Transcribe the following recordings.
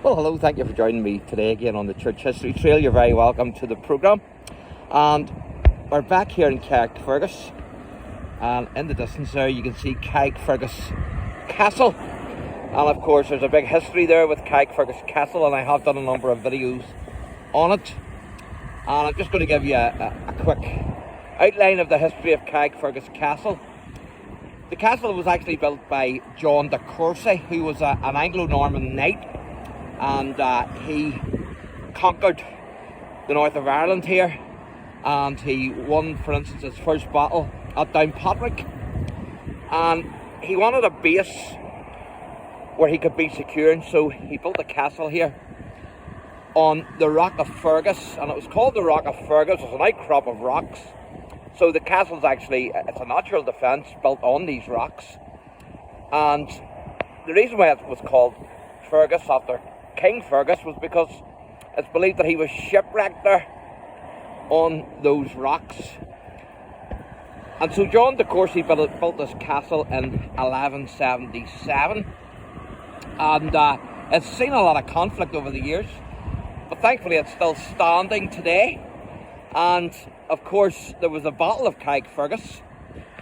Well, hello, thank you for joining me today again on the Church History Trail. You're very welcome to the programme. And we're back here in CARRICKFERGUS. And in the distance there, you can see CARRICKFERGUS Castle. And of course, there's a big history there with CARRICKFERGUS Castle, and I have done a number of videos on it. And I'm just going to give you a quick outline of the history of CARRICKFERGUS Castle. The castle was actually built by John de Courcy, who was an Anglo-Norman knight. And he conquered the north of Ireland here, and he won, for instance, his first battle at Downpatrick. And he wanted a base where he could be secure, and so he built a castle here on the Rock of Fergus, and it was called the Rock of Fergus. It's an outcrop of rocks. So the castle's actually, it's a natural defence built on these rocks. And the reason why it was called Fergus after King Fergus was because it's believed that he was shipwrecked there on those rocks. And so John de Courcy built this castle in 1177, and it's seen a lot of conflict over the years, but thankfully it's still standing today. And of course there was a Battle of CARRICKFERGUS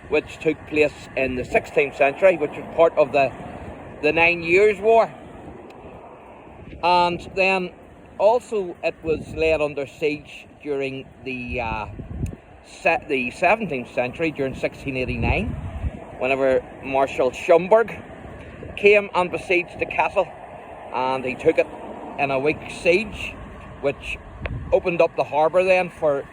which took place in the 16th century, which was part of the 9 Years' War. And then also it was laid under siege during the 17th century, during 1689, whenever Marshal Schomberg came and besieged the castle, and he took it in a week's siege, which opened up the harbour then for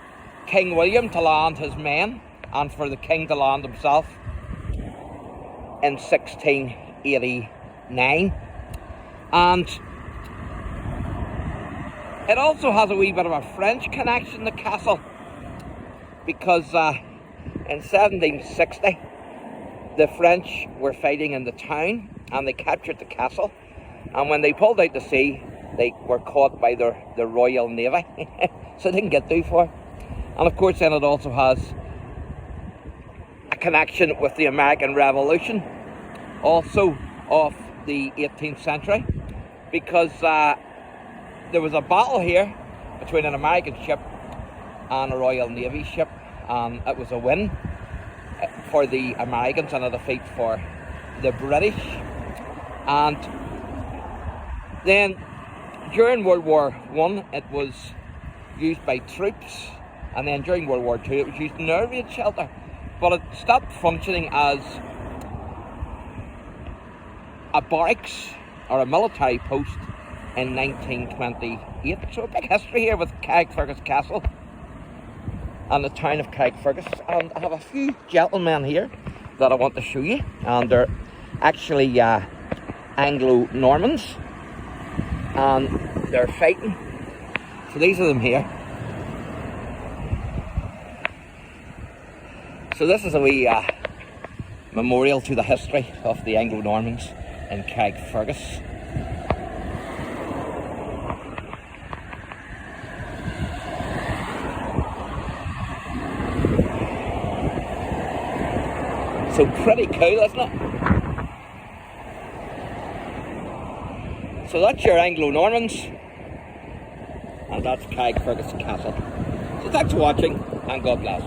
King William to land his men and for the king to land himself in 1689. And it also has a wee bit of a French connection, the castle, because in 1760 the French were fighting in the town and they captured the castle, and when they pulled out to sea they were caught by the Royal Navy so they didn't get too far. And of course then it also has a connection with the American Revolution, also of the 18th century, because there was a battle here between an American ship and a Royal Navy ship, and it was a win for the Americans and a defeat for the British. And then during World War I it was used by troops, and then during World War II it was used in air raid shelter, but it stopped functioning as a barracks or a military post in 1928. So a big history here with CARRICKFERGUS Castle and the town of CARRICKFERGUS. And I have a few gentlemen here that I want to show you, and they're actually Anglo-Normans, and they're fighting. So these are them here. So this is a wee memorial to the history of the Anglo-Normans in CARRICKFERGUS. So pretty cool, isn't it? So that's your Anglo-Normans, and that's CARRICKFERGUS Castle. So thanks for watching, and God bless.